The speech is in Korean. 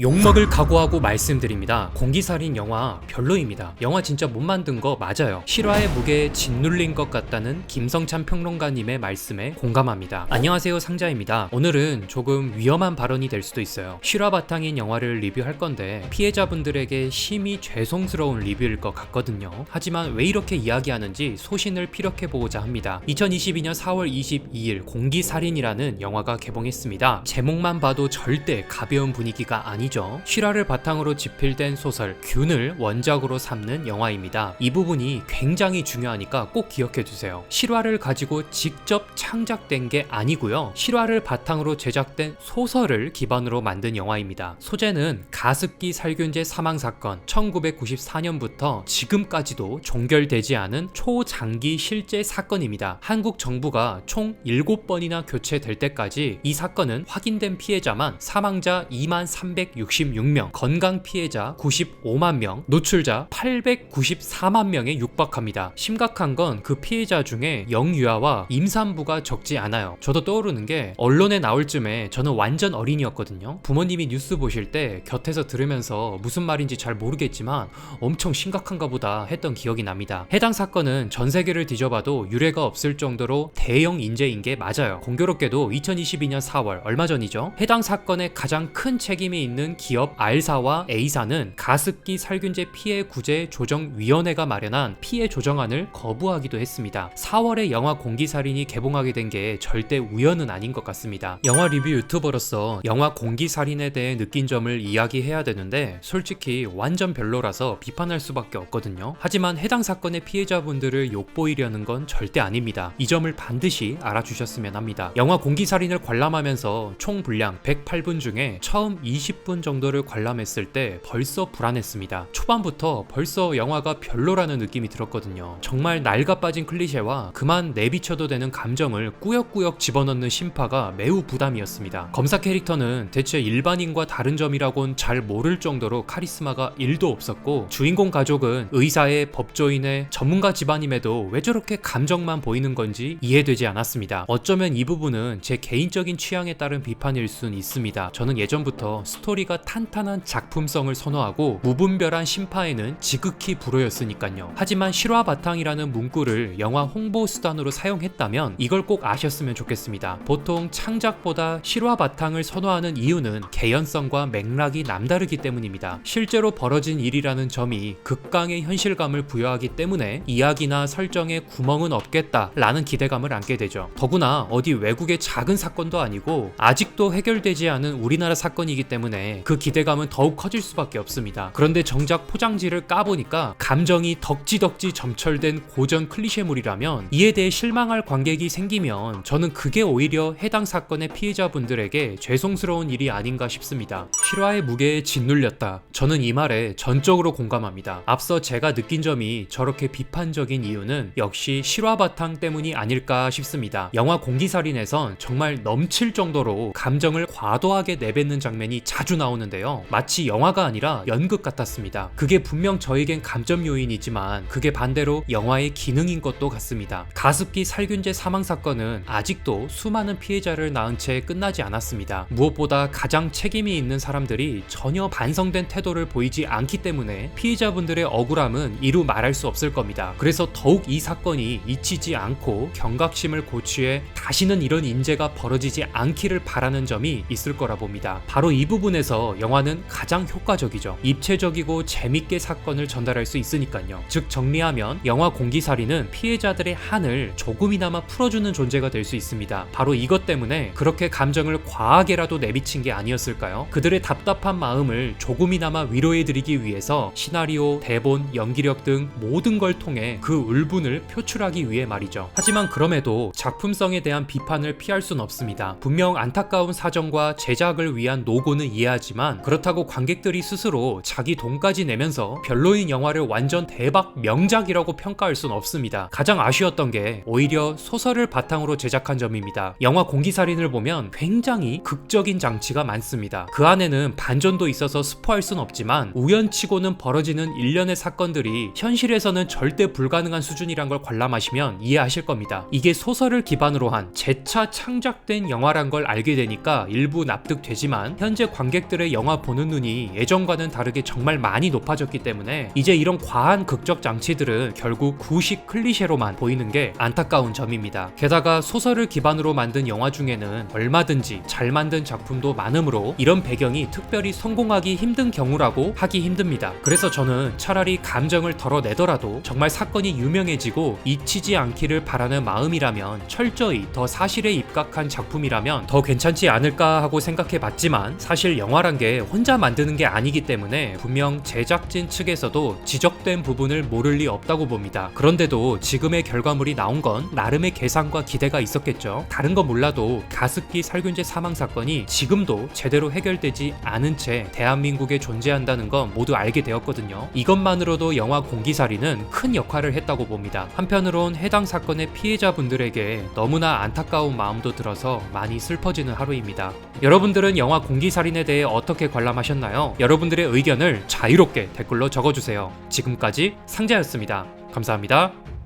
욕먹을 각오하고 말씀드립니다. 공기살인 영화 별로입니다. 영화 진짜 못 만든 거 맞아요. 실화의 무게에 짓눌린 것 같다는 김성찬 평론가님의 말씀에 공감합니다. 안녕하세요, 상자입니다. 오늘은 조금 위험한 발언이 될 수도 있어요. 실화 바탕인 영화를 리뷰할 건데 피해자분들에게 심히 죄송스러운 리뷰일 것 같거든요. 하지만 왜 이렇게 이야기하는지 소신을 피력해보고자 합니다. 2022년 4월 22일 공기살인이라는 영화가 개봉했습니다. 제목만 봐도 절대 가벼운 분위기가 아니죠. 실화를 바탕으로 집필된 소설 균을 원작으로 삼는 영화입니다. 이 부분이 굉장히 중요하니까 꼭 기억해두세요. 실화를 가지고 직접 창작된 게 아니고요. 실화를 바탕으로 제작된 소설을 기반으로 만든 영화입니다. 소재는 가습기 살균제 사망사건 1994년부터 지금까지도 종결되지 않은 초장기 실제 사건입니다. 한국 정부가 총 7번이나 교체될 때까지 이 사건은 확인된 피해자만 사망자 2366명, 건강 피해자 95만 명, 노출자 894만 명에 육박합니다. 심각한 건 그 피해자 중에 영유아와 임산부가 적지 않아요. 저도 떠오르는 게 언론에 나올 쯤에 저는 완전 어린이였거든요. 부모님이 뉴스 보실 때 곁에서 들으면서 무슨 말인지 잘 모르겠지만 엄청 심각한가 보다 했던 기억이 납니다. 해당 사건은 전 세계를 뒤져봐도 유례가 없을 정도로 대형 인재인 게 맞아요. 공교롭게도 2022년 4월 얼마 전이죠. 해당 사건에 가장 큰 책임이 있는 기업 R사와 A사는 가습기 살균제 피해 구제 조정위원회가 마련한 피해 조정안을 거부하기도 했습니다. 4월에 영화 공기살인이 개봉하게 된 게 절대 우연은 아닌 것 같습니다. 영화 리뷰 유튜버로서 영화 공기살인에 대해 느낀 점을 이야기해야 되는데 솔직히 완전 별로라서 비판할 수밖에 없거든요. 하지만 해당 사건의 피해자분들을 욕보이려는 건 절대 아닙니다. 이 점을 반드시 알아주셨으면 합니다. 영화 공기살인을 관람하면서 총 분량 108분 중에 처음 20분 정도를 관람했을 때 벌써 불안했습니다. 초반부터 벌써 영화가 별로라는 느낌이 들었거든요. 정말 낡아빠진 클리셰와 그만 내비쳐도 되는 감정을 꾸역꾸역 집어넣는 심파가 매우 부담이었습니다. 검사 캐릭터는 대체 일반인과 다른 점이라곤 잘 모를 정도로 카리스마가 1도 없었고 주인공 가족은 의사의 법조인의 전문가 집안임에도 왜 저렇게 감정만 보이는 건지 이해되지 않았습니다. 어쩌면 이 부분은 제 개인적인 취향에 따른 비판일 순 있습니다. 저는 예전부터 스토리가 탄탄한 작품성을 선호하고 무분별한 심파에는 지극히 불호였으니까요. 하지만 실화 바탕이라는 문구를 영화 홍보 수단으로 사용했다면 이걸 꼭 아셨으면 좋겠습니다. 보통 창작보다 실화 바탕을 선호하는 이유는 개연성과 맥락이 남다르기 때문입니다. 실제로 벌어진 일이라는 점이 극강의 현실감을 부여하기 때문에 이야기나 설정에 구멍은 없겠다라는 기대감을 안게 되죠. 더구나 어디 외국의 작은 사건도 아니고 아직도 해결되지 않은 우리나라 사건이기 때문에 그 기대감은 더욱 커질 수밖에 없습니다. 그런데 정작 포장지를 까보니까 감정이 덕지덕지 점철된 고전 클리셰물이라면 이에 대해 실망할 관객이 생기면 저는 그게 오히려 해당 사건의 피해자분들에게 죄송스러운 일이 아닌가 싶습니다. 실화의 무게에 짓눌렸다. 저는 이 말에 전적으로 공감합니다. 앞서 제가 느낀 점이 저렇게 비판적인 이유는 역시 실화 바탕 때문이 아닐까 싶습니다. 영화 공기살인에선 정말 넘칠 정도로 감정을 과도하게 내뱉는 장면이 자주 나오는데요. 마치 영화가 아니라 연극 같았습니다. 그게 분명 저에겐 감점 요인이지만 그게 반대로 영화의 기능인 것도 같습니다. 가습기 살균제 사망 사건은 아직도 수많은 피해자를 낳은 채 끝나지 않았습니다. 무엇보다 가장 책임이 있는 사람들이 전혀 반성된 태도를 보이지 않기 때문에 피해자분들의 억울함은 이루 말할 수 없을 겁니다. 그래서 더욱 이 사건이 잊히지 않고 경각심을 고취해 다시는 이런 인재가 벌어지지 않기를 바라는 점이 있을 거라 봅니다. 바로 이 부분에서 영화는 가장 효과적이죠. 입체적이고 재밌게 사건을 전달할 수 있으니까요. 즉 정리하면 영화 공기살인은 피해자들의 한을 조금이나마 풀어주는 존재가 될 수 있습니다. 바로 이것 때문에 그렇게 감정을 과하게라도 내비친 게 아니었을까요? 그들의 답답한 마음을 조금이나마 위로해드리기 위해서 시나리오, 대본, 연기력 등 모든 걸 통해 그 울분을 표출하기 위해 말이죠. 하지만 그럼에도 작품성에 대한 비판을 피할 순 없습니다. 분명 안타까운 사정과 제작을 위한 노고는 이해하지만 그렇다고 관객들이 스스로 자기 돈까지 내면서 별로인 영화를 완전 대박 명작이라고 평가할 순 없습니다. 가장 아쉬웠던 게 오히려 소설을 바탕으로 제작한 점입니다. 영화 공기살인을 보면 굉장히 극적인 장치가 많습니다. 그 안에는 반전도 있어서 스포할 순 없지만 우연치고는 벌어지는 일련의 사건들이 현실에서는 절대 불가능한 수준이란 걸 관람하시면 이해하실 겁니다. 이게 소설을 기반으로 한 재차 창작된 영화란 걸 알게 되니까 일부 납득되지만 현재 관객 관객들의 영화 보는 눈이 예전과는 다르게 정말 많이 높아졌기 때문에 이제 이런 과한 극적 장치들은 결국 구식 클리셰로만 보이는 게 안타까운 점입니다. 게다가 소설을 기반으로 만든 영화 중에는 얼마든지 잘 만든 작품도 많으므로 이런 배경이 특별히 성공하기 힘든 경우라고 하기 힘듭니다. 그래서 저는 차라리 감정을 덜어내더라도 정말 사건이 유명해지고 잊히지 않기를 바라는 마음이라면 철저히 더 사실에 입각한 작품이라면 더 괜찮지 않을까 하고 생각해봤지만 사실 영화란 게 혼자 만드는 게 아니기 때문에 분명 제작진 측에서도 지적된 부분을 모를 리 없다고 봅니다. 그런데도 지금의 결과물이 나온 건 나름의 계산과 기대가 있었겠죠. 다른 거 몰라도 가습기 살균제 사망 사건이 지금도 제대로 해결되지 않은 채 대한민국에 존재한다는 건 모두 알게 되었거든요. 이것만으로도 영화 공기살인은 큰 역할을 했다고 봅니다. 한편으론 해당 사건의 피해자분들에게 너무나 안타까운 마음도 들어서 많이 슬퍼지는 하루입니다. 여러분들은 영화 공기살인에 대해 어떻게 관람하셨나요? 여러분들의 의견을 자유롭게 댓글로 적어주세요. 지금까지 상자였습니다. 감사합니다.